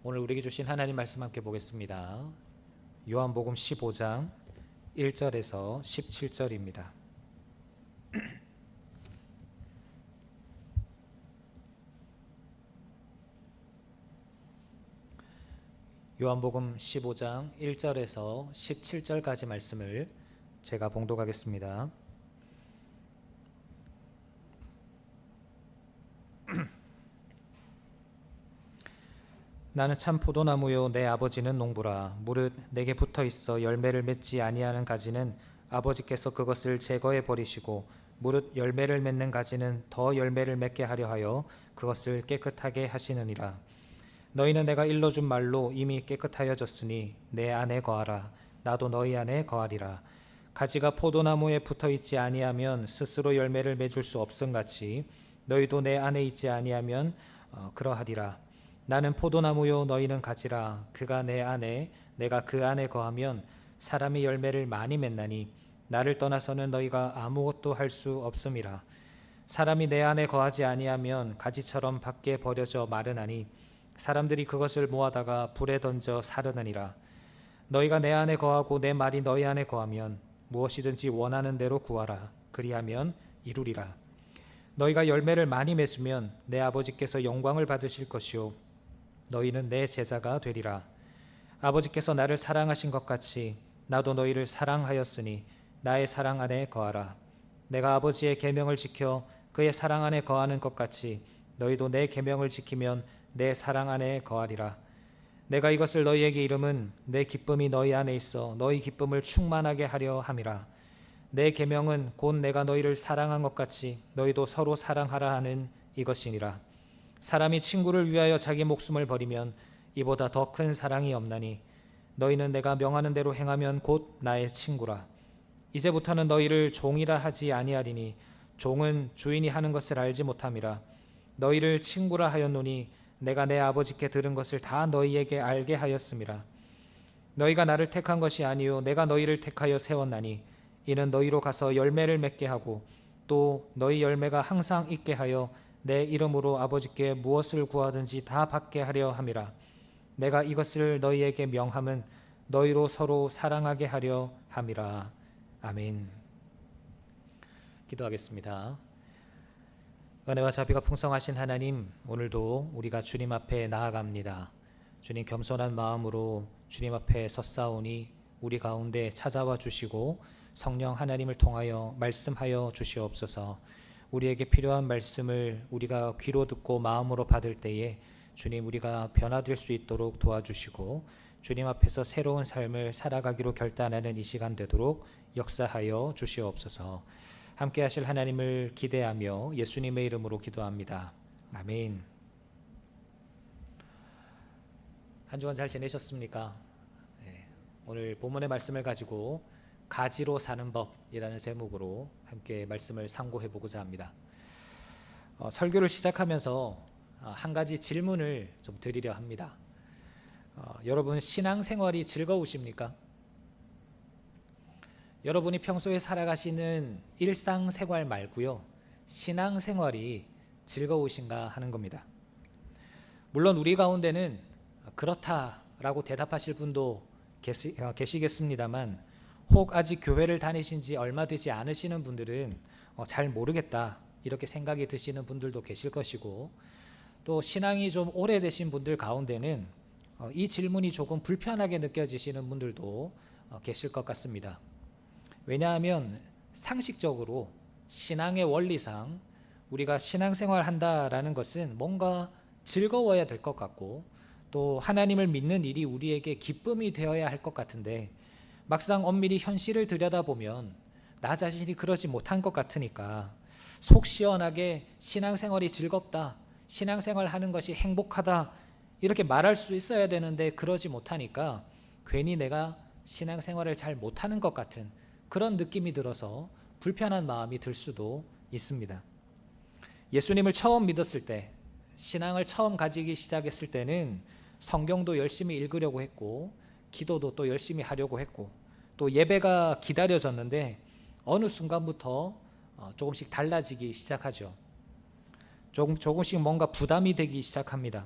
오늘 우리에게 주신 하나님 말씀 함께 보겠습니다. 요한복음 15장 1절에서 17절입니다. 요한복음 15장 1절에서 17절까지 말씀을 제가 봉독하겠습니다. 나는 참 포도나무요 내 아버지는 농부라. 무릇 내게 붙어 있어 열매를 맺지 아니하는 가지는 아버지께서 그것을 제거해 버리시고 무릇 열매를 맺는 가지는 더 열매를 맺게 하려 하여 그것을 깨끗하게 하시느니라. 너희는 내가 일러준 말로 이미 깨끗하여졌으니 내 안에 거하라. 나도 너희 안에 거하리라. 가지가 포도나무에 붙어 있지 아니하면 스스로 열매를 맺을 수 없음같이 너희도 내 안에 있지 아니하면 그러하리라. 나는 포도나무요 너희는 가지라. 그가 내 안에 내가 그 안에 거하면 사람이 열매를 많이 맺나니 나를 떠나서는 너희가 아무것도 할 수 없음이라. 사람이 내 안에 거하지 아니하면 가지처럼 밖에 버려져 마르나니 사람들이 그것을 모아다가 불에 던져 사르느니라. 너희가 내 안에 거하고 내 말이 너희 안에 거하면 무엇이든지 원하는 대로 구하라. 그리하면 이루리라. 너희가 열매를 많이 맺으면 내 아버지께서 영광을 받으실 것이요 너희는 내 제자가 되리라. 아버지께서 나를 사랑하신 것 같이 나도 너희를 사랑하였으니 나의 사랑 안에 거하라. 내가 아버지의 계명을 지켜 그의 사랑 안에 거하는 것 같이 너희도 내 계명을 지키면 내 사랑 안에 거하리라. 내가 이것을 너희에게 이름은 내 기쁨이 너희 안에 있어 너희 기쁨을 충만하게 하려 함이라. 내 계명은 곧 내가 너희를 사랑한 것 같이 너희도 서로 사랑하라 하는 이것이니라. 사람이 친구를 위하여 자기 목숨을 버리면 이보다 더 큰 사랑이 없나니 너희는 내가 명하는 대로 행하면 곧 나의 친구라. 이제부터는 너희를 종이라 하지 아니하리니 종은 주인이 하는 것을 알지 못함이라. 너희를 친구라 하였노니 내가 내 아버지께 들은 것을 다 너희에게 알게 하였음이라. 너희가 나를 택한 것이 아니요 내가 너희를 택하여 세웠나니 이는 너희로 가서 열매를 맺게 하고 또 너희 열매가 항상 있게 하여 내 이름으로 아버지께 무엇을 구하든지 다 받게 하려 함이라. 내가 이것을 너희에게 명함은 너희로 서로 사랑하게 하려 함이라. 아멘. 기도하겠습니다. 은혜와 자비가 풍성하신 하나님, 오늘도 우리가 주님 앞에 나아갑니다. 주님, 겸손한 마음으로 주님 앞에 섰사오니 우리 가운데 찾아와 주시고 성령 하나님을 통하여 말씀하여 주시옵소서. 우리에게 필요한 말씀을 우리가 귀로 듣고 마음으로 받을 때에 주님, 우리가 변화될 수 있도록 도와주시고 주님 앞에서 새로운 삶을 살아가기로 결단하는 이 시간 되도록 역사하여 주시옵소서. 함께 하실 하나님을 기대하며 예수님의 이름으로 기도합니다. 아멘. 한 주간 잘 지내셨습니까? 네, 오늘 본문의 말씀을 가지고 가지로 사는 법이라는 제목으로 함께 말씀을 상고해 보고자 합니다. 설교를 시작하면서 한 가지 질문을 좀 드리려 합니다. 여러분, 신앙생활이 즐거우십니까? 여러분이 평소에 살아가시는 일상생활 말고요, 신앙생활이 즐거우신가 하는 겁니다. 물론 우리 가운데는 그렇다라고 대답하실 분도 계시겠습니다만 혹 아직 교회를 다니신 지 얼마 되지 않으시는 분들은 잘 모르겠다 이렇게 생각이 드시는 분들도 계실 것이고, 또 신앙이 좀 오래되신 분들 가운데는 이 질문이 조금 불편하게 느껴지시는 분들도 계실 것 같습니다. 왜냐하면 상식적으로 신앙의 원리상 우리가 신앙생활 한다라는 것은 뭔가 즐거워야 될 것 같고 또 하나님을 믿는 일이 우리에게 기쁨이 되어야 할 것 같은데 막상 엄밀히 현실을 들여다보면 나 자신이 그러지 못한 것 같으니까 속 시원하게 신앙생활이 즐겁다, 신앙생활 하는 것이 행복하다 이렇게 말할 수 있어야 되는데 그러지 못하니까 괜히 내가 신앙생활을 잘 못하는 것 같은 그런 느낌이 들어서 불편한 마음이 들 수도 있습니다. 예수님을 처음 믿었을 때, 신앙을 처음 가지기 시작했을 때는 성경도 열심히 읽으려고 했고 기도도 또 열심히 하려고 했고 또 예배가 기다려졌는데 어느 순간부터 조금씩 달라지기 시작하죠. 조금씩 뭔가 부담이 되기 시작합니다.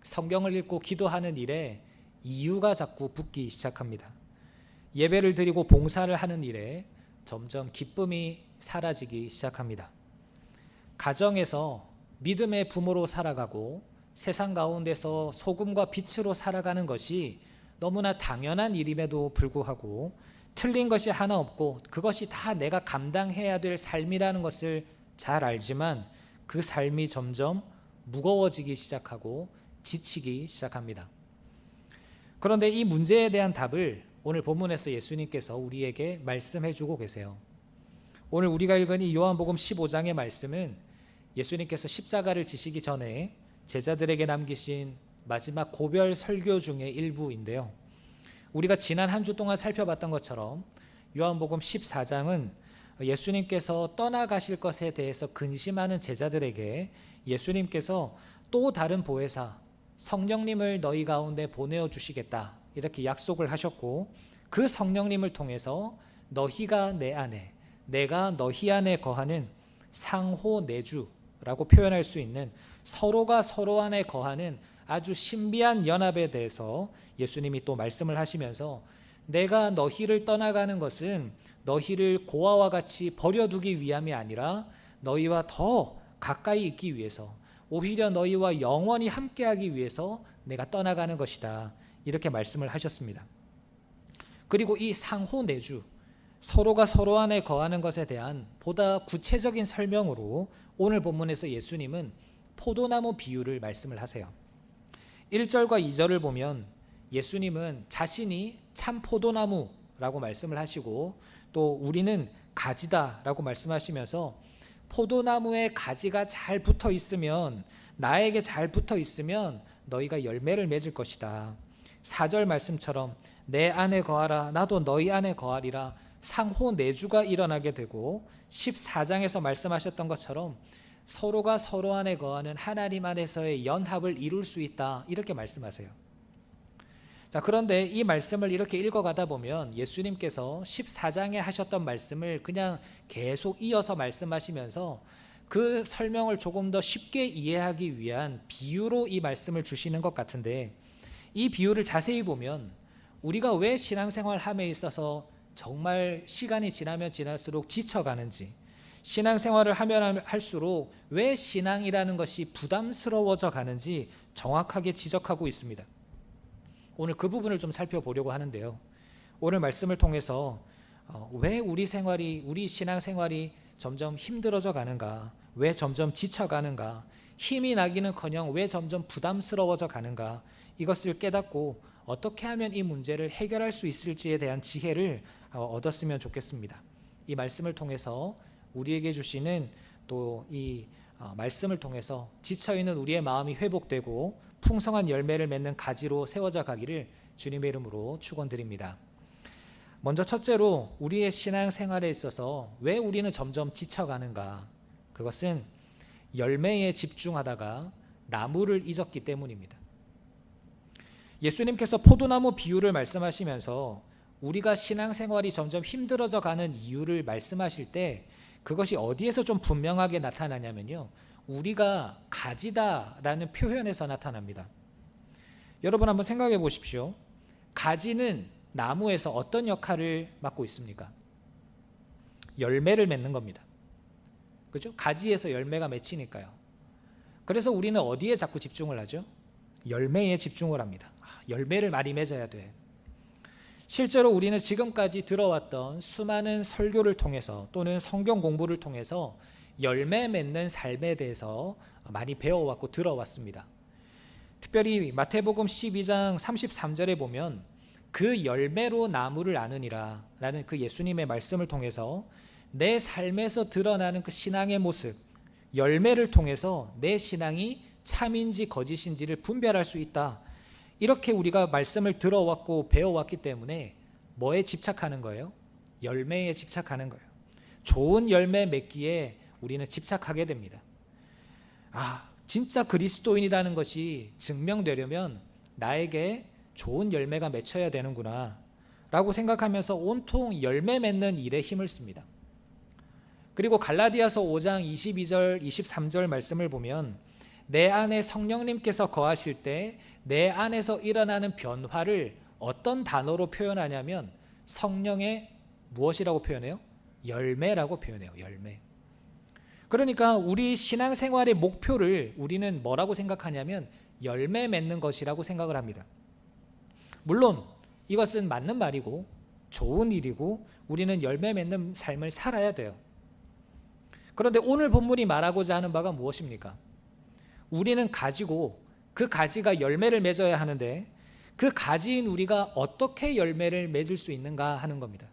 성경을 읽고 기도하는 일에 이유가 자꾸 붙기 시작합니다. 예배를 드리고 봉사를 하는 일에 점점 기쁨이 사라지기 시작합니다. 가정에서 믿음의 부모로 살아가고 세상 가운데서 소금과 빛으로 살아가는 것이 너무나 당연한 일임에도 불구하고 틀린 것이 하나 없고 그것이 다 내가 감당해야 될 삶이라는 것을 잘 알지만 그 삶이 점점 무거워지기 시작하고 지치기 시작합니다. 그런데 이 문제에 대한 답을 오늘 본문에서 예수님께서 우리에게 말씀해 주고 계세요. 오늘 우리가 읽은 이 요한복음 15장의 말씀은 예수님께서 십자가를 지시기 전에 제자들에게 남기신 마지막 고별 설교 중의 일부인데요. 우리가 지난 한 주 동안 살펴봤던 것처럼 요한복음 14장은 예수님께서 떠나가실 것에 대해서 근심하는 제자들에게 예수님께서 또 다른 보혜사 성령님을 너희 가운데 보내어 주시겠다 이렇게 약속을 하셨고, 그 성령님을 통해서 너희가 내 안에 내가 너희 안에 거하는 상호내주라고 표현할 수 있는 서로가 서로 안에 거하는 아주 신비한 연합에 대해서 예수님이 또 말씀을 하시면서 내가 너희를 떠나가는 것은 너희를 고아와 같이 버려두기 위함이 아니라 너희와 더 가까이 있기 위해서, 오히려 너희와 영원히 함께하기 위해서 내가 떠나가는 것이다 이렇게 말씀을 하셨습니다. 그리고 이 상호내주, 서로가 서로 안에 거하는 것에 대한 보다 구체적인 설명으로 오늘 본문에서 예수님은 포도나무 비유를 말씀을 하세요. 1절과 2절을 보면 예수님은 자신이 참 포도나무라고 말씀을 하시고 또 우리는 가지다라고 말씀하시면서 포도나무에 가지가 잘 붙어 있으면, 나에게 잘 붙어 있으면 너희가 열매를 맺을 것이다. 4절 말씀처럼 내 안에 거하라 나도 너희 안에 거하리라 상호내주가 일어나게 되고, 14장에서 말씀하셨던 것처럼 서로가 서로 안에 거하는 하나님 안에서의 연합을 이룰 수 있다 이렇게 말씀하세요. 자, 그런데 이 말씀을 이렇게 읽어가다 보면 예수님께서 14장에 하셨던 말씀을 그냥 계속 이어서 말씀하시면서 그 설명을 조금 더 쉽게 이해하기 위한 비유로 이 말씀을 주시는 것 같은데, 이 비유를 자세히 보면 우리가 왜 신앙생활함에 있어서 정말 시간이 지나면 지날수록 지쳐가는지, 신앙생활을 하면 할수록 왜 신앙이라는 것이 부담스러워져 가는지 정확하게 지적하고 있습니다. 오늘 그 부분을 좀 살펴보려고 하는데요. 오늘 말씀을 통해서 왜 우리 신앙생활이 점점 힘들어져 가는가, 왜 점점 지쳐가는가, 힘이 나기는커녕 왜 점점 부담스러워져 가는가, 이것을 깨닫고 어떻게 하면 이 문제를 해결할 수 있을지에 대한 지혜를 얻었으면 좋겠습니다. 이 말씀을 통해서 우리에게 주시는 또 이 말씀을 통해서 지쳐있는 우리의 마음이 회복되고 풍성한 열매를 맺는 가지로 세워져 가기를 주님의 이름으로 축원드립니다. 먼저 첫째로 우리의 신앙생활에 있어서 왜 우리는 점점 지쳐가는가, 그것은 열매에 집중하다가 나무를 잊었기 때문입니다. 예수님께서 포도나무 비유를 말씀하시면서 우리가 신앙생활이 점점 힘들어져 가는 이유를 말씀하실 때 그것이 어디에서 좀 분명하게 나타나냐면요, 우리가 가지다라는 표현에서 나타납니다. 여러분 한번 생각해 보십시오. 가지는 나무에서 어떤 역할을 맡고 있습니까? 열매를 맺는 겁니다. 그렇죠? 가지에서 열매가 맺히니까요. 그래서 우리는 어디에 자꾸 집중을 하죠? 열매에 집중을 합니다. 열매를 많이 맺어야 돼. 실제로 우리는 지금까지 들어왔던 수많은 설교를 통해서 또는 성경 공부를 통해서 열매 맺는 삶에 대해서 많이 배워왔고 들어왔습니다. 특별히 마태복음 12장 33절에 보면 그 열매로 나무를 아느니라 라는 그 예수님의 말씀을 통해서 내 삶에서 드러나는 그 신앙의 모습, 열매를 통해서 내 신앙이 참인지 거짓인지를 분별할 수 있다. 이렇게 우리가 말씀을 들어왔고 배워왔기 때문에 뭐에 집착하는 거예요? 열매에 집착하는 거예요. 좋은 열매 맺기에 우리는 집착하게 됩니다. 진짜 그리스도인이라는 것이 증명되려면 나에게 좋은 열매가 맺혀야 되는구나 라고 생각하면서 온통 열매 맺는 일에 힘을 씁니다. 그리고 갈라디아서 5장 22절 23절 말씀을 보면 내 안에 성령님께서 거하실 때 내 안에서 일어나는 변화를 어떤 단어로 표현하냐면 성령의 무엇이라고 표현해요? 열매라고 표현해요. 열매. 그러니까 우리 신앙생활의 목표를 우리는 뭐라고 생각하냐면 열매 맺는 것이라고 생각을 합니다. 물론 이것은 맞는 말이고 좋은 일이고 우리는 열매 맺는 삶을 살아야 돼요. 그런데 오늘 본문이 말하고자 하는 바가 무엇입니까? 우리는 가지고 그 가지가 열매를 맺어야 하는데 그 가지인 우리가 어떻게 열매를 맺을 수 있는가 하는 겁니다.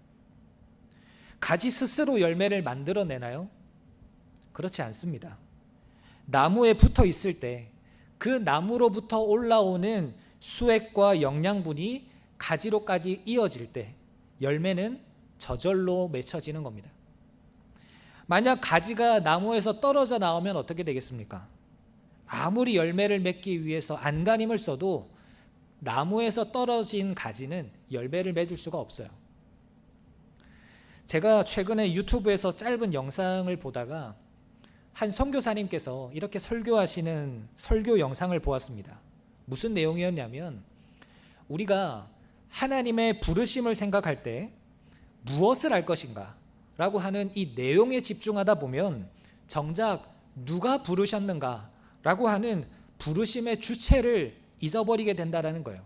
가지 스스로 열매를 만들어내나요? 그렇지 않습니다. 나무에 붙어 있을 때 그 나무로부터 올라오는 수액과 영양분이 가지로까지 이어질 때 열매는 저절로 맺혀지는 겁니다. 만약 가지가 나무에서 떨어져 나오면 어떻게 되겠습니까? 아무리 열매를 맺기 위해서 안간힘을 써도 나무에서 떨어진 가지는 열매를 맺을 수가 없어요. 제가 최근에 유튜브에서 짧은 영상을 보다가 한 선교사님께서 이렇게 설교하시는 설교 영상을 보았습니다. 무슨 내용이었냐면 우리가 하나님의 부르심을 생각할 때 무엇을 할 것인가 라고 하는 이 내용에 집중하다 보면 정작 누가 부르셨는가 라고 하는 부르심의 주체를 잊어버리게 된다는 거예요.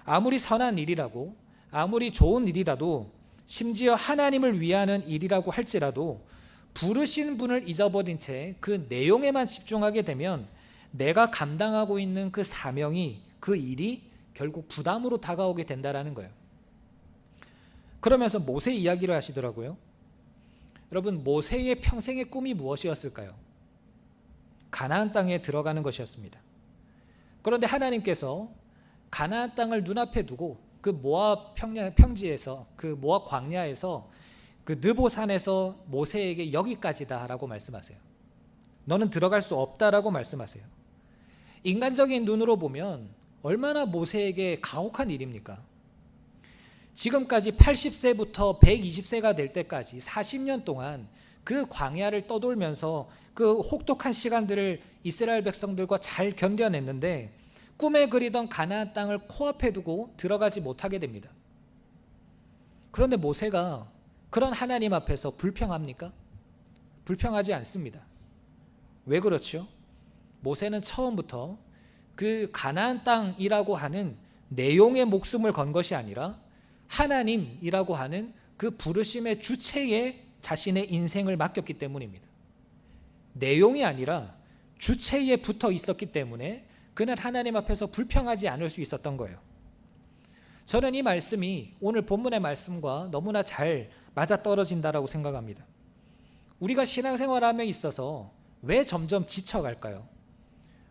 아무리 선한 일이라고 아무리 좋은 일이라도 심지어 하나님을 위하는 일이라고 할지라도 부르신 분을 잊어버린 채 그 내용에만 집중하게 되면 내가 감당하고 있는 그 사명이 그 일이 결국 부담으로 다가오게 된다는 거예요. 그러면서 모세 이야기를 하시더라고요. 여러분, 모세의 평생의 꿈이 무엇이었을까요? 가나안 땅에 들어가는 것이었습니다. 그런데 하나님께서 가나안 땅을 눈앞에 두고 그 모압 평지에서 그 모압 광야에서 그 느보산에서 모세에게 여기까지다라고 말씀하세요. 너는 들어갈 수 없다라고 말씀하세요. 인간적인 눈으로 보면 얼마나 모세에게 가혹한 일입니까? 지금까지 80세부터 120세가 될 때까지 40년 동안 그 광야를 떠돌면서 그 혹독한 시간들을 이스라엘 백성들과 잘 견뎌냈는데 꿈에 그리던 가나안 땅을 코앞에 두고 들어가지 못하게 됩니다. 그런데 모세가 그런 하나님 앞에서 불평합니까? 불평하지 않습니다. 왜 그렇죠? 모세는 처음부터 그 가나안 땅이라고 하는 내용의 목숨을 건 것이 아니라 하나님이라고 하는 그 부르심의 주체에 자신의 인생을 맡겼기 때문입니다. 내용이 아니라 주체에 붙어 있었기 때문에 그는 하나님 앞에서 불평하지 않을 수 있었던 거예요. 저는 이 말씀이 오늘 본문의 말씀과 너무나 잘 맞아떨어진다라고 생각합니다. 우리가 신앙생활함에 있어서 왜 점점 지쳐갈까요?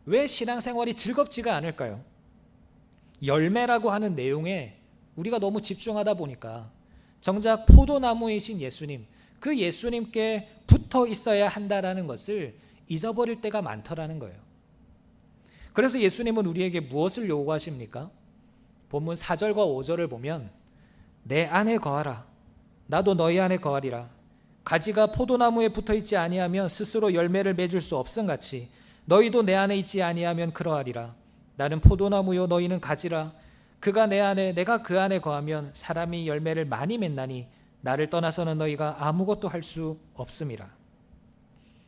왜 신앙생활이 즐겁지가 않을까요? 열매라고 하는 내용에 우리가 너무 집중하다 보니까 정작 포도나무이신 예수님, 그 예수님께 붙어 있어야 한다라는 것을 잊어버릴 때가 많더라는 거예요. 그래서 예수님은 우리에게 무엇을 요구하십니까? 본문 4절과 5절을 보면 내 안에 거하라, 나도 너희 안에 거하리라. 가지가 포도나무에 붙어 있지 아니하면 스스로 열매를 맺을 수 없음같이 너희도 내 안에 있지 아니하면 그러하리라. 나는 포도나무요 너희는 가지라. 그가 내 안에 내가 그 안에 거하면 사람이 열매를 많이 맺나니 나를 떠나서는 너희가 아무것도 할 수 없음이라.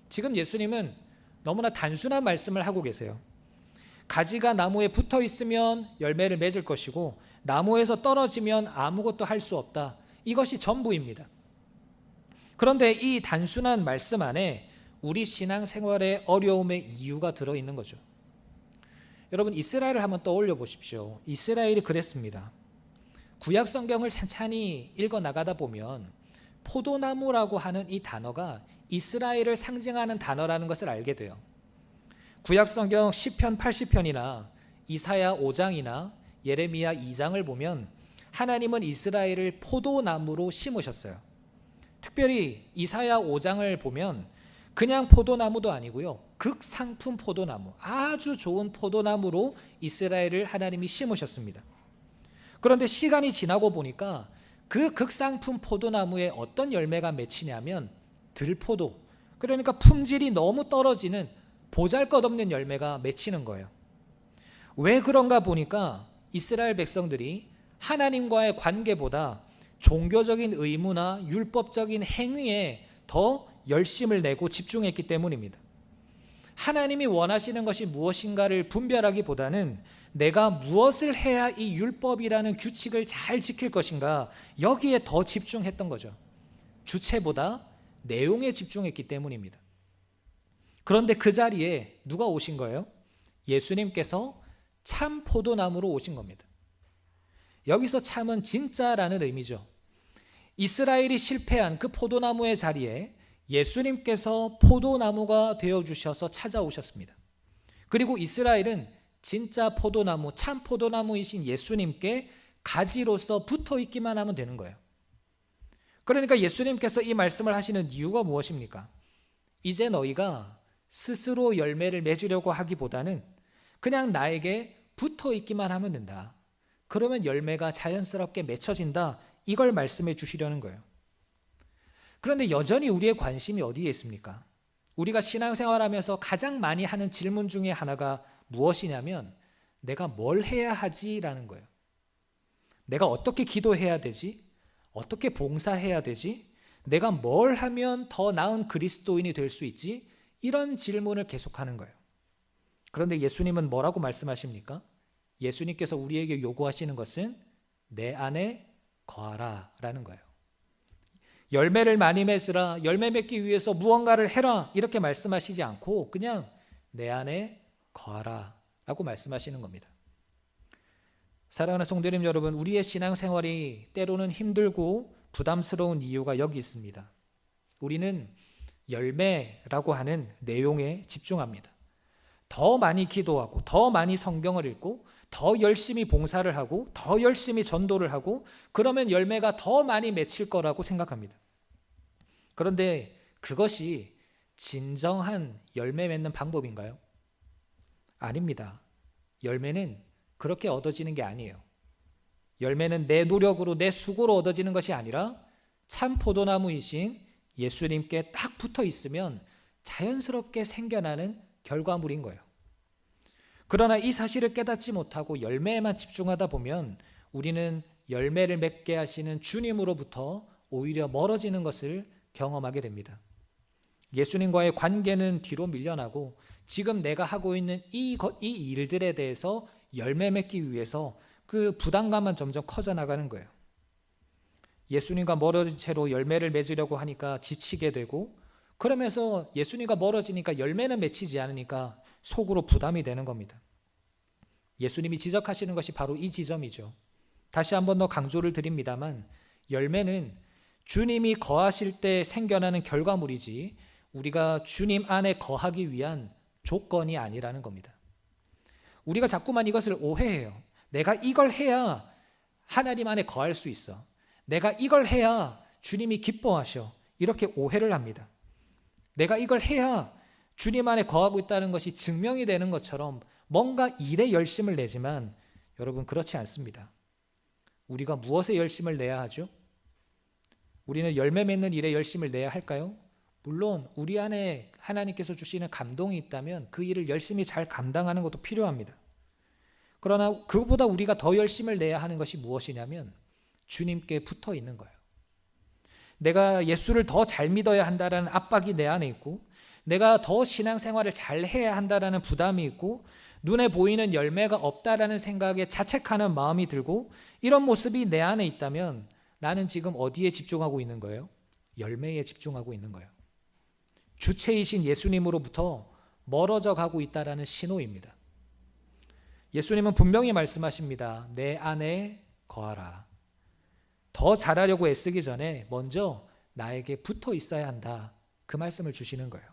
지금 예수님은 너무나 단순한 말씀을 하고 계세요. 가지가 나무에 붙어 있으면 열매를 맺을 것이고 나무에서 떨어지면 아무것도 할 수 없다. 이것이 전부입니다. 그런데 이 단순한 말씀 안에 우리 신앙생활의 어려움의 이유가 들어있는 거죠. 여러분, 이스라엘을 한번 떠올려 보십시오. 이스라엘이 그랬습니다. 구약 성경을 찬찬히 읽어 나가다 보면 포도나무라고 하는 이 단어가 이스라엘을 상징하는 단어라는 것을 알게 돼요. 구약 성경 시편 80편이나 이사야 5장이나 예레미야 2장을 보면 하나님은 이스라엘을 포도나무로 심으셨어요. 특별히 이사야 5장을 보면 그냥 포도나무도 아니고요, 극상품 포도나무, 아주 좋은 포도나무로 이스라엘을 하나님이 심으셨습니다. 그런데 시간이 지나고 보니까 그 극상품 포도나무에 어떤 열매가 맺히냐면 들포도, 그러니까 품질이 너무 떨어지는 보잘것없는 열매가 맺히는 거예요. 왜 그런가 보니까 이스라엘 백성들이 하나님과의 관계보다 종교적인 의무나 율법적인 행위에 더 열심을 내고 집중했기 때문입니다. 하나님이 원하시는 것이 무엇인가를 분별하기보다는 내가 무엇을 해야 이 율법이라는 규칙을 잘 지킬 것인가, 여기에 더 집중했던 거죠. 주체보다 내용에 집중했기 때문입니다. 그런데 그 자리에 누가 오신 거예요? 예수님께서 참 포도나무로 오신 겁니다. 여기서 참은 진짜라는 의미죠. 이스라엘이 실패한 그 포도나무의 자리에 예수님께서 포도나무가 되어주셔서 찾아오셨습니다. 그리고 이스라엘은 진짜 포도나무, 참 포도나무이신 예수님께 가지로서 붙어 있기만 하면 되는 거예요. 그러니까 예수님께서 이 말씀을 하시는 이유가 무엇입니까? 이제 너희가 스스로 열매를 맺으려고 하기보다는 그냥 나에게 붙어 있기만 하면 된다. 그러면 열매가 자연스럽게 맺혀진다. 이걸 말씀해 주시려는 거예요. 그런데 여전히 우리의 관심이 어디에 있습니까? 우리가 신앙생활하면서 가장 많이 하는 질문 중에 하나가 무엇이냐면 내가 뭘 해야 하지라는 거예요. 내가 어떻게 기도해야 되지? 어떻게 봉사해야 되지? 내가 뭘 하면 더 나은 그리스도인이 될 수 있지? 이런 질문을 계속하는 거예요. 그런데 예수님은 뭐라고 말씀하십니까? 예수님께서 우리에게 요구하시는 것은 내 안에 거하라 라는 거예요. 열매를 많이 맺으라, 열매 맺기 위해서 무언가를 해라 이렇게 말씀하시지 않고 그냥 내 안에 거하라 라고 말씀하시는 겁니다. 사랑하는 성도님 여러분, 우리의 신앙생활이 때로는 힘들고 부담스러운 이유가 여기 있습니다. 우리는 열매라고 하는 내용에 집중합니다. 더 많이 기도하고 더 많이 성경을 읽고 더 열심히 봉사를 하고 더 열심히 전도를 하고 그러면 열매가 더 많이 맺힐 거라고 생각합니다. 그런데 그것이 진정한 열매 맺는 방법인가요? 아닙니다. 열매는 그렇게 얻어지는 게 아니에요. 열매는 내 노력으로 내 수고로 얻어지는 것이 아니라 참 포도나무이신 예수님께 딱 붙어 있으면 자연스럽게 생겨나는 결과물인 거예요. 그러나 이 사실을 깨닫지 못하고 열매에만 집중하다 보면 우리는 열매를 맺게 하시는 주님으로부터 오히려 멀어지는 것을 경험하게 됩니다. 예수님과의 관계는 뒤로 밀려나고 지금 내가 하고 있는 이 일들에 대해서 열매 맺기 위해서 그 부담감만 점점 커져 나가는 거예요. 예수님과 멀어진 채로 열매를 맺으려고 하니까 지치게 되고 그러면서 예수님과 멀어지니까 열매는 맺히지 않으니까 속으로 부담이 되는 겁니다. 예수님이 지적하시는 것이 바로 이 지점이죠. 다시 한번 더 강조를 드립니다만 열매는 주님이 거하실 때 생겨나는 결과물이지 우리가 주님 안에 거하기 위한 조건이 아니라는 겁니다. 우리가 자꾸만 이것을 오해해요. 내가 이걸 해야 하나님 안에 거할 수 있어. 내가 이걸 해야 주님이 기뻐하셔. 이렇게 오해를 합니다. 내가 이걸 해야 주님 안에 거하고 있다는 것이 증명이 되는 것처럼 뭔가 일에 열심을 내지만 여러분 그렇지 않습니다. 우리가 무엇에 열심을 내야 하죠? 우리는 열매 맺는 일에 열심을 내야 할까요? 물론 우리 안에 하나님께서 주시는 감동이 있다면 그 일을 열심히 잘 감당하는 것도 필요합니다. 그러나 그보다 우리가 더 열심을 내야 하는 것이 무엇이냐면 주님께 붙어 있는 거예요. 내가 예수를 더 잘 믿어야 한다는 압박이 내 안에 있고 내가 더 신앙생활을 잘 해야 한다는 부담이 있고 눈에 보이는 열매가 없다라는 생각에 자책하는 마음이 들고 이런 모습이 내 안에 있다면 나는 지금 어디에 집중하고 있는 거예요? 열매에 집중하고 있는 거예요. 주체이신 예수님으로부터 멀어져 가고 있다라는 신호입니다. 예수님은 분명히 말씀하십니다. 내 안에 거하라. 더 잘하려고 애쓰기 전에 먼저 나에게 붙어 있어야 한다. 그 말씀을 주시는 거예요.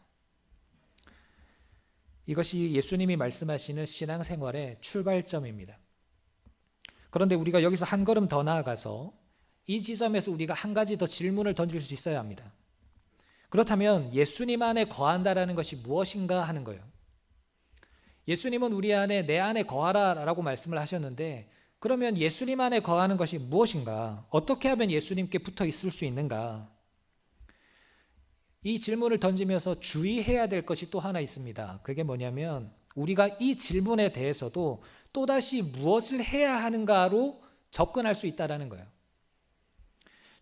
이것이 예수님이 말씀하시는 신앙생활의 출발점입니다. 그런데 우리가 여기서 한 걸음 더 나아가서 이 지점에서 우리가 한 가지 더 질문을 던질 수 있어야 합니다. 그렇다면 예수님 안에 거한다라는 것이 무엇인가 하는 거예요. 예수님은 우리 안에 내 안에 거하라 라고 말씀을 하셨는데 그러면 예수님 안에 거하는 것이 무엇인가? 어떻게 하면 예수님께 붙어 있을 수 있는가? 이 질문을 던지면서 주의해야 될 것이 또 하나 있습니다. 그게 뭐냐면 우리가 이 질문에 대해서도 또다시 무엇을 해야 하는가로 접근할 수 있다는 거예요.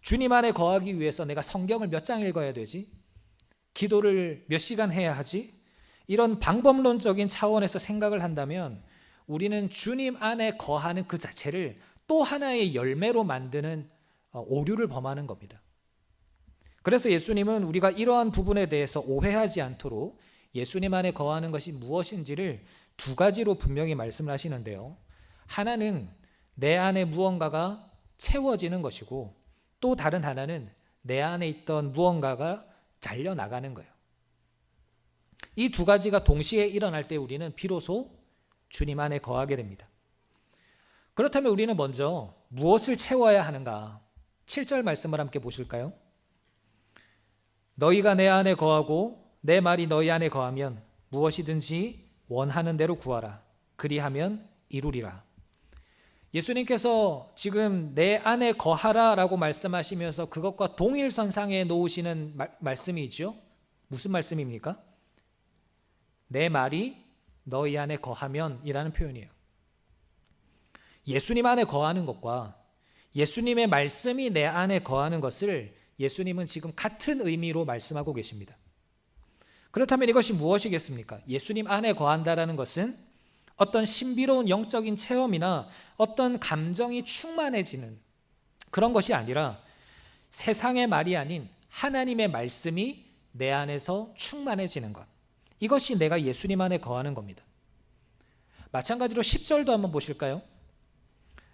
주님 안에 거하기 위해서 내가 성경을 몇 장 읽어야 되지? 기도를 몇 시간 해야 하지? 이런 방법론적인 차원에서 생각을 한다면 우리는 주님 안에 거하는 그 자체를 또 하나의 열매로 만드는 오류를 범하는 겁니다. 그래서 예수님은 우리가 이러한 부분에 대해서 오해하지 않도록 예수님 안에 거하는 것이 무엇인지를 두 가지로 분명히 말씀을 하시는데요. 하나는 내 안에 무언가가 채워지는 것이고 또 다른 하나는 내 안에 있던 무언가가 잘려나가는 거예요. 이 두 가지가 동시에 일어날 때 우리는 비로소 주님 안에 거하게 됩니다. 그렇다면 우리는 먼저 무엇을 채워야 하는가? 7절 말씀을 함께 보실까요? 너희가 내 안에 거하고 내 말이 너희 안에 거하면 무엇이든지 원하는 대로 구하라. 그리하면 이루리라. 예수님께서 지금 내 안에 거하라 라고 말씀하시면서 그것과 동일선상에 놓으시는 말씀이죠. 무슨 말씀입니까? 내 말이 너희 안에 거하면 이라는 표현이에요. 예수님 안에 거하는 것과 예수님의 말씀이 내 안에 거하는 것을 예수님은 지금 같은 의미로 말씀하고 계십니다. 그렇다면 이것이 무엇이겠습니까? 예수님 안에 거한다라는 것은 어떤 신비로운 영적인 체험이나 어떤 감정이 충만해지는 그런 것이 아니라 세상의 말이 아닌 하나님의 말씀이 내 안에서 충만해지는 것. 이것이 내가 예수님 안에 거하는 겁니다. 마찬가지로 10절도 한번 보실까요?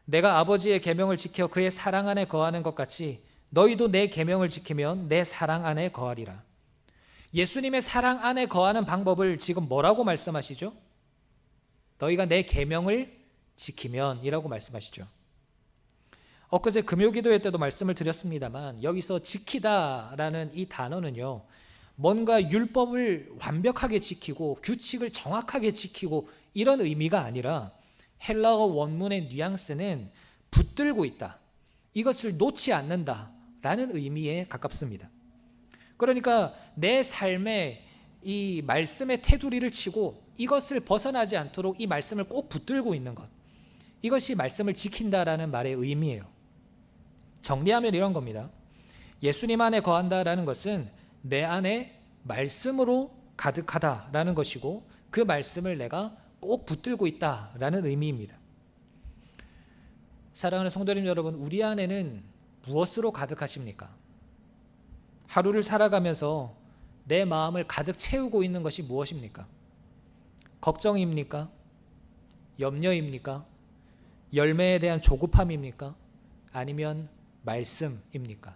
내가 아버지의 계명을 지켜 그의 사랑 안에 거하는 것 같이 너희도 내 계명을 지키면 내 사랑 안에 거하리라. 예수님의 사랑 안에 거하는 방법을 지금 뭐라고 말씀하시죠? 너희가 내 계명을 지키면 이라고 말씀하시죠. 엊그제 금요기도회 때도 말씀을 드렸습니다만 여기서 지키다라는 이 단어는요, 뭔가 율법을 완벽하게 지키고 규칙을 정확하게 지키고 이런 의미가 아니라 헬라어 원문의 뉘앙스는 붙들고 있다, 이것을 놓지 않는다라는 의미에 가깝습니다. 그러니까 내 삶에 이 말씀의 테두리를 치고 이것을 벗어나지 않도록 이 말씀을 꼭 붙들고 있는 것, 이것이 말씀을 지킨다라는 말의 의미예요. 정리하면 이런 겁니다. 예수님 안에 거한다라는 것은 내 안에 말씀으로 가득하다라는 것이고 그 말씀을 내가 꼭 붙들고 있다라는 의미입니다. 사랑하는 성도님 여러분, 우리 안에는 무엇으로 가득하십니까? 하루를 살아가면서 내 마음을 가득 채우고 있는 것이 무엇입니까? 걱정입니까? 염려입니까? 열매에 대한 조급함입니까? 아니면 말씀입니까?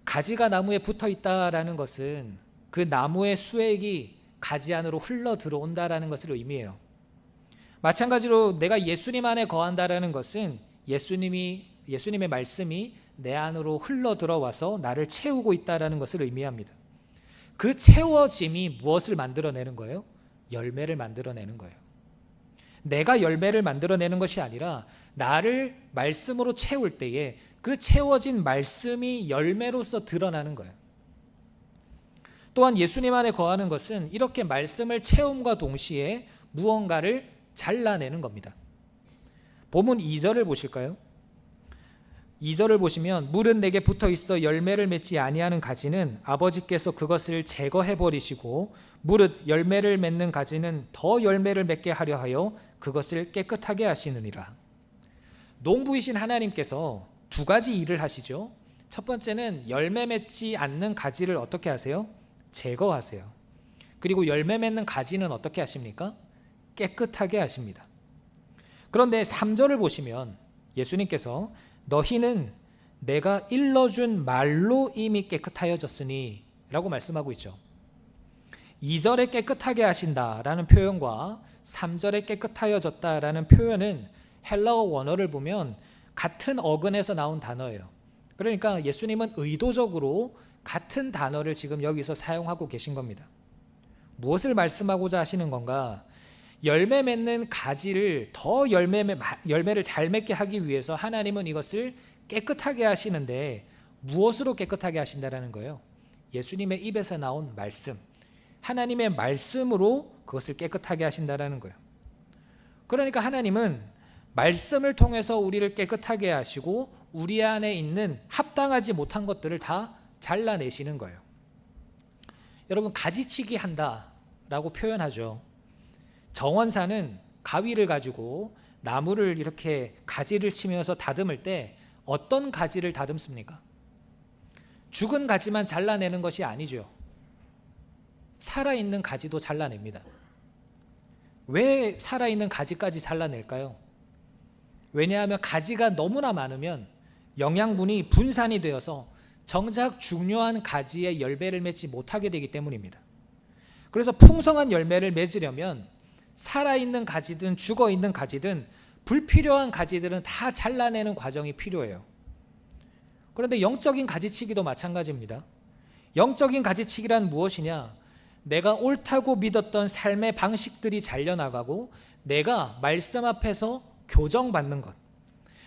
가지가 나무에 붙어 있다라는 것은 그 나무의 수액이 가지 안으로 흘러 들어온다라는 것을 의미해요. 마찬가지로 내가 예수님 안에 거한다라는 것은 예수님의 말씀이 내 안으로 흘러 들어와서 나를 채우고 있다라는 것을 의미합니다. 그 채워짐이 무엇을 만들어내는 거예요? 열매를 만들어내는 거예요. 내가 열매를 만들어내는 것이 아니라 나를 말씀으로 채울 때에 그 채워진 말씀이 열매로서 드러나는 거예요. 또한 예수님 안에 거하는 것은 이렇게 말씀을 채움과 동시에 무언가를 잘라내는 겁니다. 본문 2절을 보실까요? 2절을 보시면 물은 내게 붙어 있어 열매를 맺지 아니하는 가지는 아버지께서 그것을 제거해 버리시고 무릇 열매를 맺는 가지는 더 열매를 맺게 하려 하여 그것을 깨끗하게 하시느니라. 농부이신 하나님께서 두 가지 일을 하시죠. 첫 번째는 열매 맺지 않는 가지를 어떻게 하세요? 제거하세요. 그리고 열매 맺는 가지는 어떻게 하십니까? 깨끗하게 하십니다. 그런데 3절을 보시면 예수님께서 너희는 내가 일러준 말로 이미 깨끗하여졌으니 라고 말씀하고 있죠. 2절에 깨끗하게 하신다라는 표현과 3절에 깨끗하여졌다라는 표현은 헬라어 원어를 보면 같은 어근에서 나온 단어예요. 그러니까 예수님은 의도적으로 같은 단어를 지금 여기서 사용하고 계신 겁니다. 무엇을 말씀하고자 하시는 건가? 열매 맺는 가지를 더 열매를 잘 맺게 하기 위해서 하나님은 이것을 깨끗하게 하시는데 무엇으로 깨끗하게 하신다라는 거예요? 예수님의 입에서 나온 말씀, 하나님의 말씀으로 그것을 깨끗하게 하신다라는 거예요. 그러니까 하나님은 말씀을 통해서 우리를 깨끗하게 하시고 우리 안에 있는 합당하지 못한 것들을 다 잘라내시는 거예요. 여러분, 가지치기 한다라고 표현하죠. 정원사는 가위를 가지고 나무를 이렇게 가지를 치면서 다듬을 때 어떤 가지를 다듬습니까? 죽은 가지만 잘라내는 것이 아니죠. 살아있는 가지도 잘라냅니다. 왜 살아있는 가지까지 잘라낼까요? 왜냐하면 가지가 너무나 많으면 영양분이 분산이 되어서 정작 중요한 가지에 열매를 맺지 못하게 되기 때문입니다. 그래서 풍성한 열매를 맺으려면 살아있는 가지든 죽어있는 가지든 불필요한 가지들은 다 잘라내는 과정이 필요해요. 그런데 영적인 가지치기도 마찬가지입니다. 영적인 가지치기란 무엇이냐? 내가 옳다고 믿었던 삶의 방식들이 잘려나가고 내가 말씀 앞에서 교정받는 것,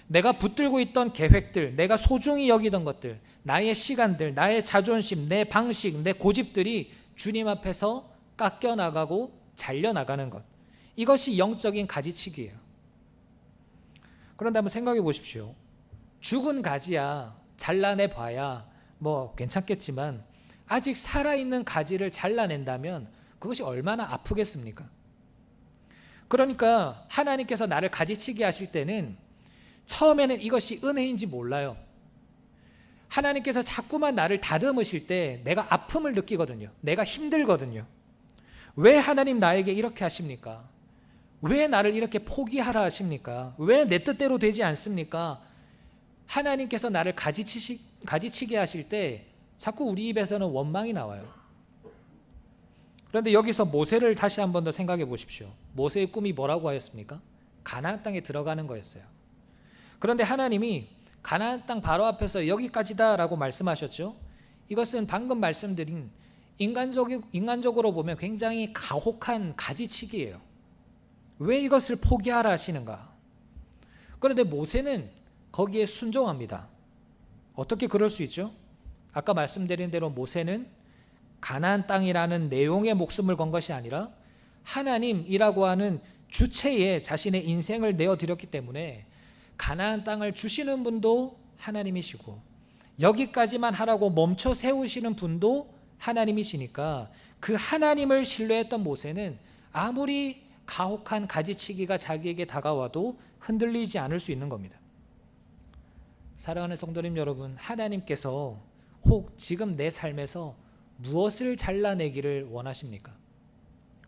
내가 붙들고 있던 계획들, 내가 소중히 여기던 것들, 나의 시간들, 나의 자존심, 내 방식, 내 고집들이 주님 앞에서 깎여나가고 잘려나가는 것, 이것이 영적인 가지치기예요. 그런데 한번 생각해 보십시오. 죽은 가지야 잘라내 봐야 뭐 괜찮겠지만 아직 살아있는 가지를 잘라낸다면 그것이 얼마나 아프겠습니까? 그러니까 하나님께서 나를 가지치기 하실 때는 처음에는 이것이 은혜인지 몰라요. 하나님께서 자꾸만 나를 다듬으실 때 내가 아픔을 느끼거든요. 내가 힘들거든요. 왜 하나님 나에게 이렇게 하십니까? 왜 나를 이렇게 포기하라 하십니까? 왜 내 뜻대로 되지 않습니까? 하나님께서 나를 가지치게 하실 때 자꾸 우리 입에서는 원망이 나와요. 그런데 여기서 모세를 다시 한 번 더 생각해 보십시오. 모세의 꿈이 뭐라고 하였습니까? 가나안 땅에 들어가는 거였어요. 그런데 하나님이 가나안 땅 바로 앞에서 여기까지다라고 말씀하셨죠. 이것은 방금 말씀드린 인간적으로 보면 굉장히 가혹한 가지치기예요. 왜 이것을 포기하라 하시는가? 그런데 모세는 거기에 순종합니다. 어떻게 그럴 수 있죠? 아까 말씀드린 대로 모세는 가나안 땅이라는 내용에 목숨을 건 것이 아니라 하나님이라고 하는 주체에 자신의 인생을 내어드렸기 때문에 가나안 땅을 주시는 분도 하나님이시고 여기까지만 하라고 멈춰 세우시는 분도 하나님이시니까 그 하나님을 신뢰했던 모세는 아무리 가혹한 가지치기가 자기에게 다가와도 흔들리지 않을 수 있는 겁니다. 사랑하는 성도님 여러분, 하나님께서 혹 지금 내 삶에서 무엇을 잘라내기를 원하십니까?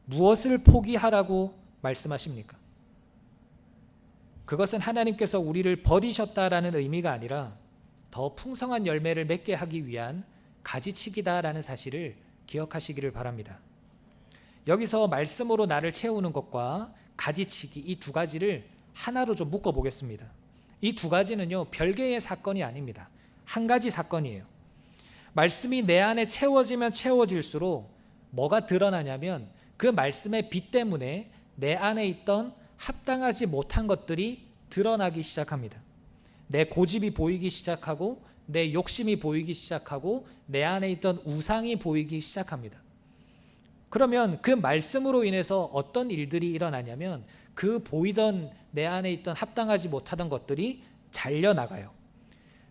무엇을 포기하라고 말씀하십니까? 그것은 하나님께서 우리를 버리셨다라는 의미가 아니라 더 풍성한 열매를 맺게 하기 위한 가지치기다라는 사실을 기억하시기를 바랍니다. 여기서 말씀으로 나를 채우는 것과 가지치기, 이 두 가지를 하나로 좀 묶어 보겠습니다. 이 두 가지는요, 별개의 사건이 아닙니다. 한 가지 사건이에요. 말씀이 내 안에 채워지면 채워질수록 뭐가 드러나냐면 그 말씀의 빛 때문에 내 안에 있던 합당하지 못한 것들이 드러나기 시작합니다. 내 고집이 보이기 시작하고 내 욕심이 보이기 시작하고 내 안에 있던 우상이 보이기 시작합니다. 그러면 그 말씀으로 인해서 어떤 일들이 일어나냐면 그 보이던 내 안에 있던 합당하지 못하던 것들이 잘려나가요.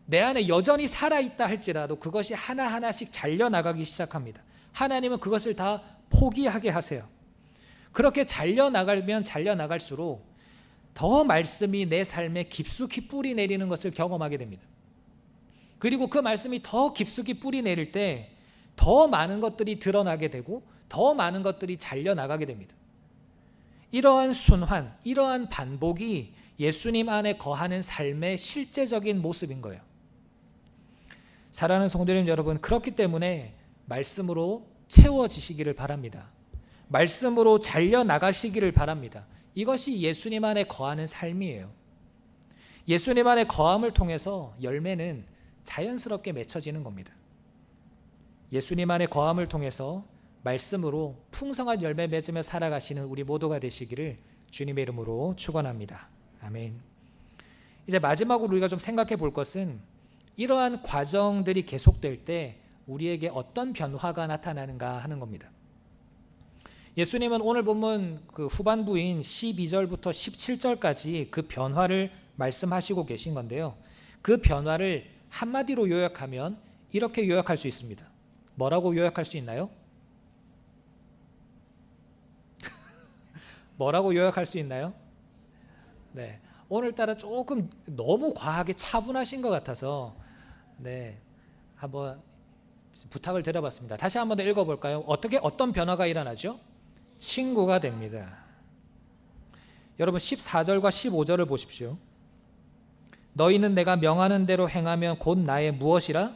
내 안에 여전히 살아있다 할지라도 그것이 하나하나씩 잘려나가기 시작합니다. 하나님은 그것을 다 포기하게 하세요. 그렇게 잘려나가면 잘려나갈수록 더 말씀이 내 삶에 깊숙이 뿌리 내리는 것을 경험하게 됩니다. 그리고 그 말씀이 더 깊숙이 뿌리 내릴 때 더 많은 것들이 드러나게 되고 더 많은 것들이 잘려나가게 됩니다. 이러한 순환, 이러한 반복이 예수님 안에 거하는 삶의 실제적인 모습인 거예요. 사랑하는 성도님 여러분, 그렇기 때문에 말씀으로 채워지시기를 바랍니다. 말씀으로 잘려나가시기를 바랍니다. 이것이 예수님 안에 거하는 삶이에요. 예수님 안에 거함을 통해서 열매는 자연스럽게 맺혀지는 겁니다. 예수님 안에 거함을 통해서 말씀으로 풍성한 열매 맺으며 살아가시는 우리 모두가 되시기를 주님의 이름으로 축원합니다. 아멘. 이제 마지막으로 우리가 좀 생각해 볼 것은 이러한 과정들이 계속될 때 우리에게 어떤 변화가 나타나는가 하는 겁니다. 예수님은 오늘 본문 그 후반부인 12절부터 17절까지 그 변화를 말씀하시고 계신 건데요. 그 변화를 한마디로 요약하면 이렇게 요약할 수 있습니다. 뭐라고 요약할 수 있나요? 뭐라고 요약할 수 있나요? 네, 오늘따라 조금 너무 과하게 차분하신 것 같아서 한번 부탁을 드려봤습니다. 다시 한번 더 읽어볼까요? 어떤 변화가 일어나죠? 친구가 됩니다. 여러분 14절과 15절을 보십시오. 너희는 내가 명하는 대로 행하면 곧 나의 무엇이라?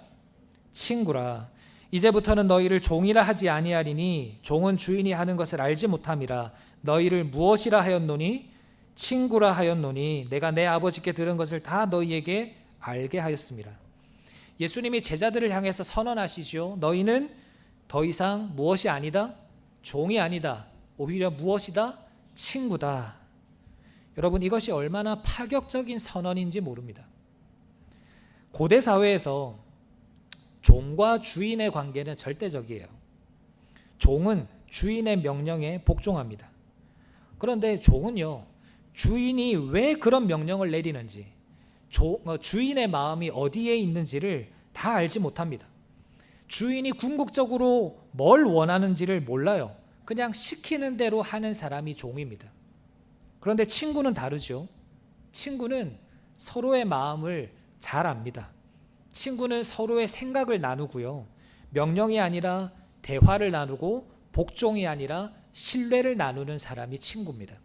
친구라. 이제부터는 너희를 종이라 하지 아니하리니 종은 주인이 하는 것을 알지 못함이라. 너희를 무엇이라 하였노니? 친구라 하였노니 내가 내 아버지께 들은 것을 다 너희에게 알게 하였습니다. 예수님이 제자들을 향해서 선언하시죠. 너희는 더 이상 무엇이 아니다? 종이 아니다. 오히려 무엇이다? 친구다. 여러분 이것이 얼마나 파격적인 선언인지 모릅니다. 고대 사회에서 종과 주인의 관계는 절대적이에요. 종은 주인의 명령에 복종합니다. 그런데 종은요, 주인이 왜 그런 명령을 내리는지, 주인의 마음이 어디에 있는지를 다 알지 못합니다. 주인이 궁극적으로 뭘 원하는지를 몰라요. 그냥 시키는 대로 하는 사람이 종입니다. 그런데 친구는 다르죠. 친구는 서로의 마음을 잘 압니다. 친구는 서로의 생각을 나누고요. 명령이 아니라 대화를 나누고 복종이 아니라 신뢰를 나누는 사람이 친구입니다.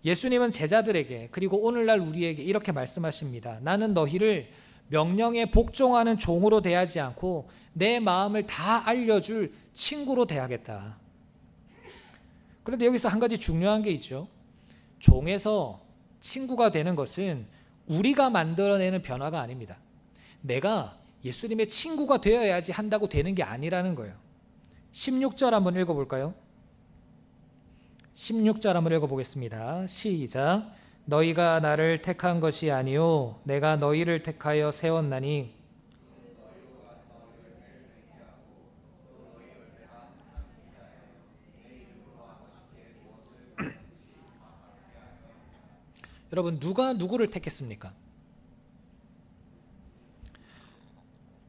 예수님은 제자들에게 그리고 오늘날 우리에게 이렇게 말씀하십니다. 나는 너희를 명령에 복종하는 종으로 대하지 않고 내 마음을 다 알려줄 친구로 대하겠다. 그런데 여기서 한 가지 중요한 게 있죠. 종에서 친구가 되는 것은 우리가 만들어내는 변화가 아닙니다. 내가 예수님의 친구가 되어야지 한다고 되는 게 아니라는 거예요. 16절 한번 읽어볼까요? 16절 한번 읽어보겠습니다. 시작. 너희가 나를 택한 것이 아니요 내가 너희를 택하여 세웠나니 여러분 누가 누구를 택했습니까?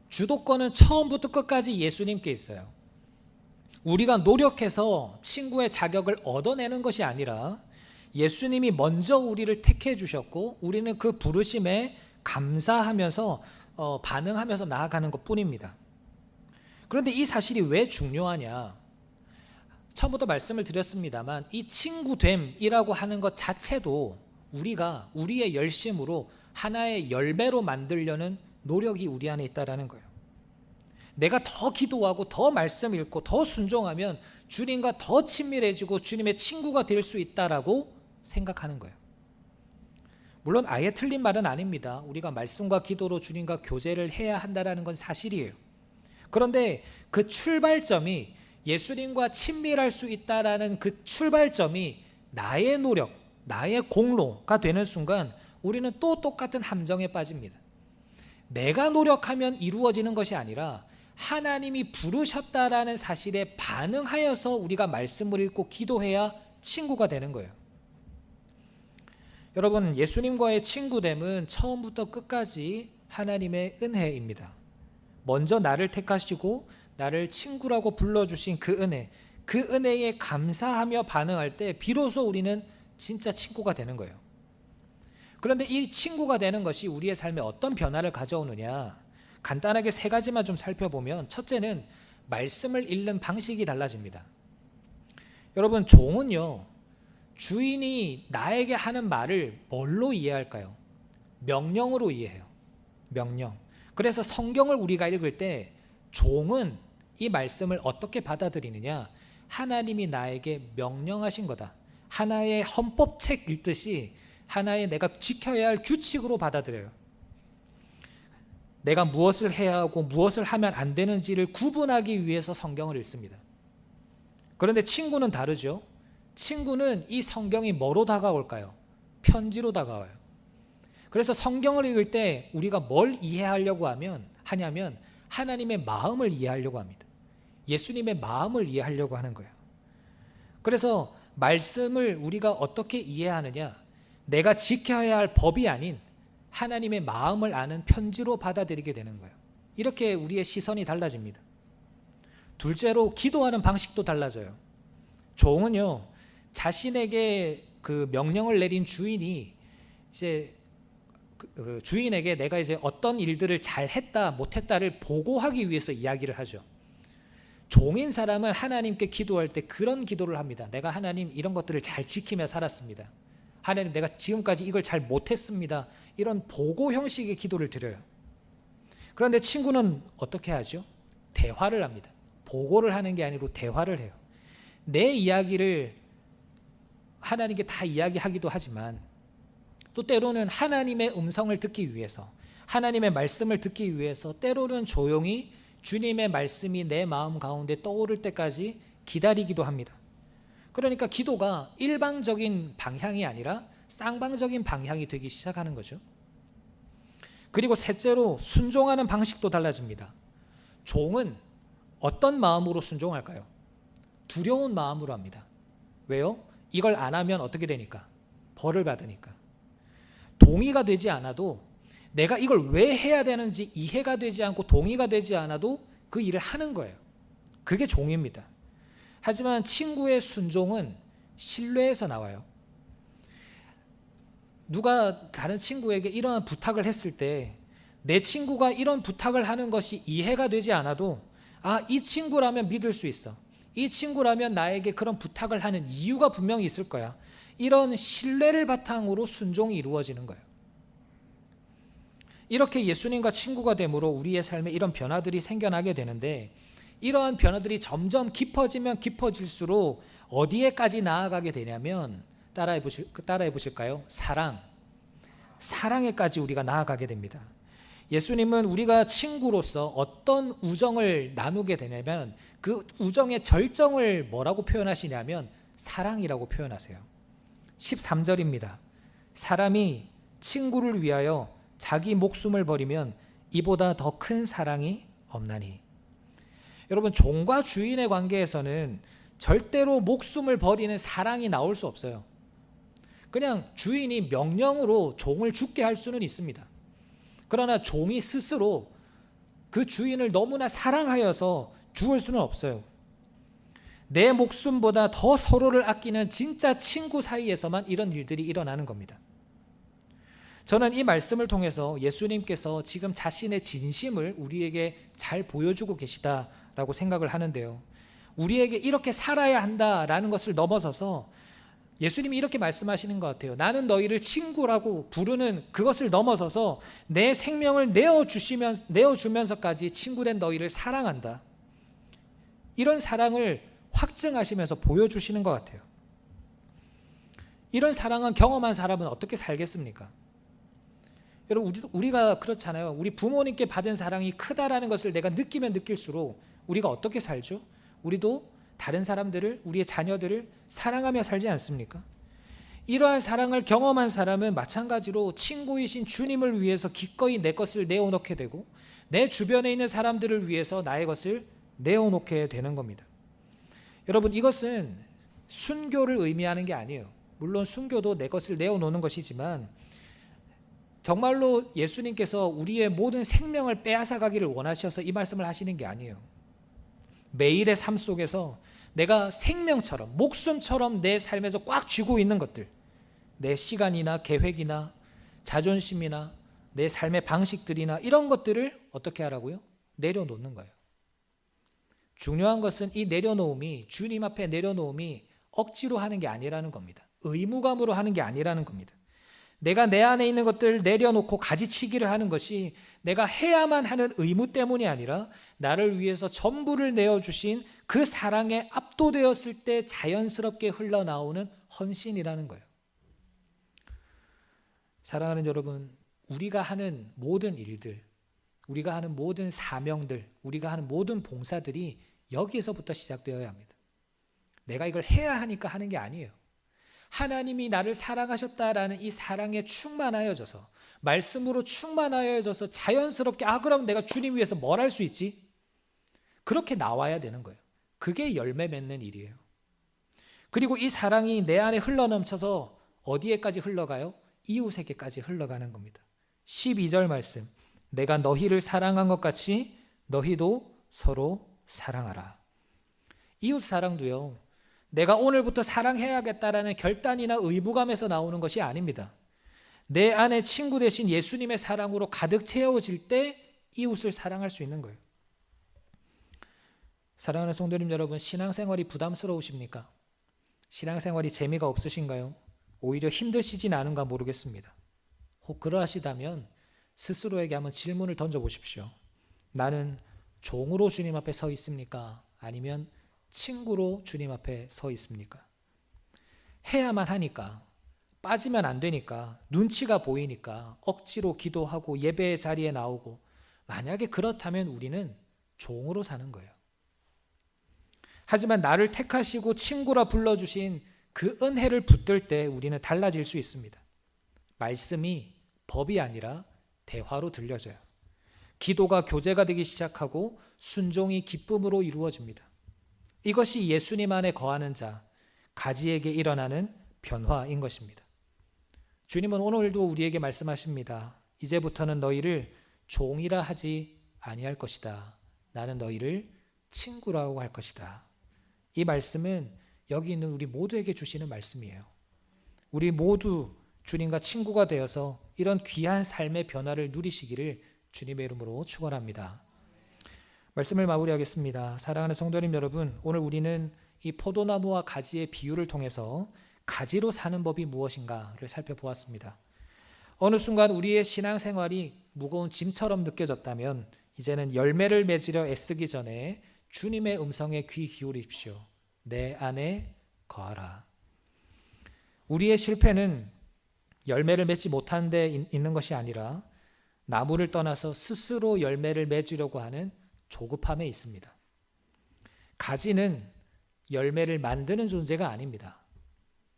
주도권은 처음부터 끝까지 예수님께 있어요. 우리가 노력해서 친구의 자격을 얻어내는 것이 아니라 예수님이 먼저 우리를 택해 주셨고 우리는 그 부르심에 감사하면서 반응하면서 나아가는 것뿐입니다. 그런데 이 사실이 왜 중요하냐? 처음부터 말씀을 드렸습니다만 이 친구됨이라고 하는 것 자체도 우리가 우리의 열심으로 하나의 열매로 만들려는 노력이 우리 안에 있다는 거예요. 내가 더 기도하고 더 말씀 읽고 더 순종하면 주님과 더 친밀해지고 주님의 친구가 될 수 있다라고 생각하는 거예요. 물론 아예 틀린 말은 아닙니다. 우리가 말씀과 기도로 주님과 교제를 해야 한다는 건 사실이에요. 그런데 그 출발점이 예수님과 친밀할 수 있다는 그 출발점이 나의 노력, 나의 공로가 되는 순간 우리는 또 똑같은 함정에 빠집니다. 내가 노력하면 이루어지는 것이 아니라 하나님이 부르셨다라는 사실에 반응하여서 우리가 말씀을 읽고 기도해야 친구가 되는 거예요. 여러분 예수님과의 친구됨은 처음부터 끝까지 하나님의 은혜입니다. 먼저 나를 택하시고 나를 친구라고 불러주신 그 은혜, 그 은혜에 감사하며 반응할 때 비로소 우리는 진짜 친구가 되는 거예요. 그런데 이 친구가 되는 것이 우리의 삶에 어떤 변화를 가져오느냐, 간단하게 세 가지만 좀 살펴보면 첫째는 말씀을 읽는 방식이 달라집니다. 여러분 종은요 주인이 나에게 하는 말을 뭘로 이해할까요? 명령으로 이해해요. 명령. 그래서 성경을 우리가 읽을 때 종은 이 말씀을 어떻게 받아들이느냐, 하나님이 나에게 명령하신 거다, 하나의 헌법책 읽듯이 하나의 내가 지켜야 할 규칙으로 받아들여요. 내가 무엇을 해야 하고 무엇을 하면 안 되는지를 구분하기 위해서 성경을 읽습니다. 그런데 친구는 다르죠. 친구는 이 성경이 뭐로 다가올까요? 편지로 다가와요. 그래서 성경을 읽을 때 우리가 뭘 이해하려고 하냐면 하나님의 마음을 이해하려고 합니다. 예수님의 마음을 이해하려고 하는 거예요. 그래서 말씀을 우리가 어떻게 이해하느냐, 내가 지켜야 할 법이 아닌 하나님의 마음을 아는 편지로 받아들이게 되는 거예요. 이렇게 우리의 시선이 달라집니다. 둘째로 기도하는 방식도 달라져요. 종은요, 자신에게 그 명령을 내린 주인이 이제 그 주인에게 내가 이제 어떤 일들을 잘 했다 못했다를 보고하기 위해서 이야기를 하죠. 종인 사람은 하나님께 기도할 때 그런 기도를 합니다. 내가 하나님 이런 것들을 잘 지키며 살았습니다. 하나님 내가 지금까지 이걸 잘 못했습니다. 이런 보고 형식의 기도를 드려요. 그런데 친구는 어떻게 하죠? 대화를 합니다. 보고를 하는 게 아니고 대화를 해요. 내 이야기를 하나님께 다 이야기하기도 하지만 또 때로는 하나님의 음성을 듣기 위해서, 하나님의 말씀을 듣기 위해서 때로는 조용히 주님의 말씀이 내 마음 가운데 떠오를 때까지 기다리기도 합니다. 그러니까 기도가 일방적인 방향이 아니라 쌍방적인 방향이 되기 시작하는 거죠. 그리고 셋째로 순종하는 방식도 달라집니다. 종은 어떤 마음으로 순종할까요? 두려운 마음으로 합니다. 왜요? 이걸 안 하면 어떻게 되니까? 벌을 받으니까. 동의가 되지 않아도, 내가 이걸 왜 해야 되는지 이해가 되지 않고 동의가 되지 않아도 그 일을 하는 거예요. 그게 종입니다. 하지만 친구의 순종은 신뢰에서 나와요. 누가 다른 친구에게 이러한 부탁을 했을 때 내 친구가 이런 부탁을 하는 것이 이해가 되지 않아도, 아, 이 친구라면 믿을 수 있어, 이 친구라면 나에게 그런 부탁을 하는 이유가 분명히 있을 거야, 이런 신뢰를 바탕으로 순종이 이루어지는 거예요. 이렇게 예수님과 친구가 됨으로 우리의 삶에 이런 변화들이 생겨나게 되는데, 이러한 변화들이 점점 깊어지면 깊어질수록 어디에까지 나아가게 되냐면, 따라해 보실까요? 사랑에까지 우리가 나아가게 됩니다. 예수님은 우리가 친구로서 어떤 우정을 나누게 되냐면 그 우정의 절정을 뭐라고 표현하시냐면 사랑이라고 표현하세요. 13절입니다. 사람이 친구를 위하여 자기 목숨을 버리면 이보다 더 큰 사랑이 없나니. 여러분, 종과 주인의 관계에서는 절대로 목숨을 버리는 사랑이 나올 수 없어요. 그냥 주인이 명령으로 종을 죽게 할 수는 있습니다. 그러나 종이 스스로 그 주인을 너무나 사랑하여서 죽을 수는 없어요. 내 목숨보다 더 서로를 아끼는 진짜 친구 사이에서만 이런 일들이 일어나는 겁니다. 저는 이 말씀을 통해서 예수님께서 지금 자신의 진심을 우리에게 잘 보여주고 계시다라고 생각을 하는데요. 우리에게 이렇게 살아야 한다라는 것을 넘어서서 예수님이 이렇게 말씀하시는 것 같아요. 나는 너희를 친구라고 부르는 그것을 넘어서서 내 생명을 내어주면서까지 친구된 너희를 사랑한다. 이런 사랑을 확증하시면서 보여주시는 것 같아요. 이런 사랑은 경험한 사람은 어떻게 살겠습니까? 여러분, 우리가 그렇잖아요. 우리 부모님께 받은 사랑이 크다라는 것을 내가 느끼면 느낄수록 우리가 어떻게 살죠? 우리도 다른 사람들을, 우리의 자녀들을 사랑하며 살지 않습니까? 이러한 사랑을 경험한 사람은 마찬가지로 친구이신 주님을 위해서 기꺼이 내 것을 내어놓게 되고 내 주변에 있는 사람들을 위해서 나의 것을 내어놓게 되는 겁니다. 여러분, 이것은 순교를 의미하는 게 아니에요. 물론 순교도 내 것을 내어놓는 것이지만 정말로 예수님께서 우리의 모든 생명을 빼앗아가기를 원하셔서 이 말씀을 하시는 게 아니에요. 매일의 삶 속에서 내가 생명처럼, 목숨처럼 내 삶에서 꽉 쥐고 있는 것들, 내 시간이나 계획이나 자존심이나 내 삶의 방식들이나 이런 것들을 어떻게 하라고요? 내려놓는 거예요. 중요한 것은 이 내려놓음이, 주님 앞에 내려놓음이 억지로 하는 게 아니라는 겁니다. 의무감으로 하는 게 아니라는 겁니다. 내가 내 안에 있는 것들을 내려놓고 가지치기를 하는 것이 내가 해야만 하는 의무 때문이 아니라 나를 위해서 전부를 내어주신 그 사랑에 압도되었을 때 자연스럽게 흘러나오는 헌신이라는 거예요. 사랑하는 여러분, 우리가 하는 모든 일들, 우리가 하는 모든 사명들, 우리가 하는 모든 봉사들이 여기에서부터 시작되어야 합니다. 내가 이걸 해야 하니까 하는 게 아니에요. 하나님이 나를 사랑하셨다라는 이 사랑에 충만하여져서, 말씀으로 충만하여져서 자연스럽게 그럼 내가 주님 위해서 뭘 할 수 있지? 그렇게 나와야 되는 거예요. 그게 열매 맺는 일이에요. 그리고 이 사랑이 내 안에 흘러넘쳐서 어디에까지 흘러가요? 이웃에게까지 흘러가는 겁니다. 12절 말씀, 내가 너희를 사랑한 것 같이 너희도 서로 사랑하라. 이웃 사랑도요, 내가 오늘부터 사랑해야겠다라는 결단이나 의무감에서 나오는 것이 아닙니다. 내 안에 친구 대신 예수님의 사랑으로 가득 채워질 때 이웃을 사랑할 수 있는 거예요. 사랑하는 성도님 여러분, 신앙생활이 부담스러우십니까? 신앙생활이 재미가 없으신가요? 오히려 힘드시진 않은가 모르겠습니다. 혹 그러하시다면 스스로에게 한번 질문을 던져보십시오. 나는 종으로 주님 앞에 서 있습니까? 아니면 친구로 주님 앞에 서 있습니까? 해야만 하니까, 빠지면 안 되니까, 눈치가 보이니까 억지로 기도하고 예배의 자리에 나오고, 만약에 그렇다면 우리는 종으로 사는 거예요. 하지만 나를 택하시고 친구라 불러주신 그 은혜를 붙들 때 우리는 달라질 수 있습니다. 말씀이 법이 아니라 대화로 들려져요. 기도가 교제가 되기 시작하고 순종이 기쁨으로 이루어집니다. 이것이 예수님 안에 거하는 자, 가지에게 일어나는 변화인 것입니다. 주님은 오늘도 우리에게 말씀하십니다. 이제부터는 너희를 종이라 하지 아니할 것이다. 나는 너희를 친구라고 할 것이다. 이 말씀은 여기 있는 우리 모두에게 주시는 말씀이에요. 우리 모두 주님과 친구가 되어서 이런 귀한 삶의 변화를 누리시기를 주님의 이름으로 축원합니다. 말씀을 마무리하겠습니다. 사랑하는 성도님 여러분, 오늘 우리는 이 포도나무와 가지의 비유를 통해서 가지로 사는 법이 무엇인가를 살펴보았습니다. 어느 순간 우리의 신앙생활이 무거운 짐처럼 느껴졌다면 이제는 열매를 맺으려 애쓰기 전에 주님의 음성에 귀 기울이십시오. 내 안에 거하라. 우리의 실패는 열매를 맺지 못한 데 있는 것이 아니라 나무를 떠나서 스스로 열매를 맺으려고 하는 조급함에 있습니다. 가지는 열매를 만드는 존재가 아닙니다.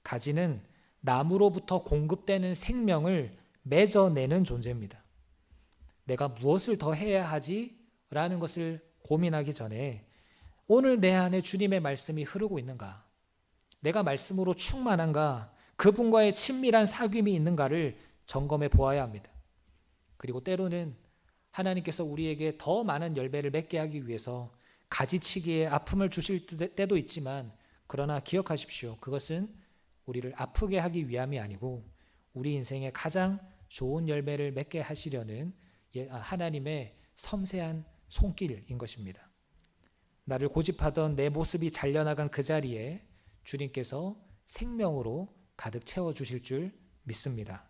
가지는 나무로부터 공급되는 생명을 맺어내는 존재입니다. 내가 무엇을 더 해야 하지? 라는 것을 고민하기 전에 오늘 내 안에 주님의 말씀이 흐르고 있는가? 내가 말씀으로 충만한가? 그분과의 친밀한 사귐이 있는가를 점검해 보아야 합니다. 그리고 때로는 하나님께서 우리에게 더 많은 열매를 맺게 하기 위해서 가지치기에 아픔을 주실 때도 있지만, 그러나 기억하십시오. 그것은 우리를 아프게 하기 위함이 아니고 우리 인생에 가장 좋은 열매를 맺게 하시려는 하나님의 섬세한 손길인 것입니다. 나를 고집하던 내 모습이 잘려나간 그 자리에 주님께서 생명으로 가득 채워주실 줄 믿습니다.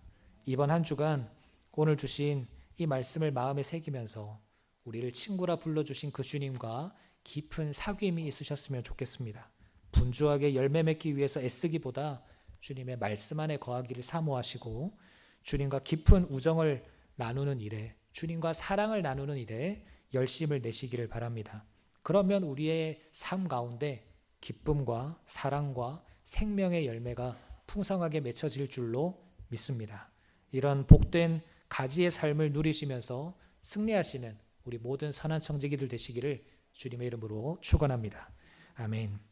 이번 한 주간 오늘 주신 이 말씀을 마음에 새기면서 우리를 친구라 불러주신 그 주님과 깊은 사귐이 있으셨으면 좋겠습니다. 분주하게 열매 맺기 위해서 애쓰기보다 주님의 말씀 안에 거하기를 사모하시고 주님과 깊은 우정을 나누는 일에, 주님과 사랑을 나누는 일에 열심을 내시기를 바랍니다. 그러면 우리의 삶 가운데 기쁨과 사랑과 생명의 열매가 풍성하게 맺혀질 줄로 믿습니다. 이런 복된 가지의 삶을 누리시면서 승리하시는 우리 모든 선한 청지기들 되시기를 주님의 이름으로 축원합니다. 아멘.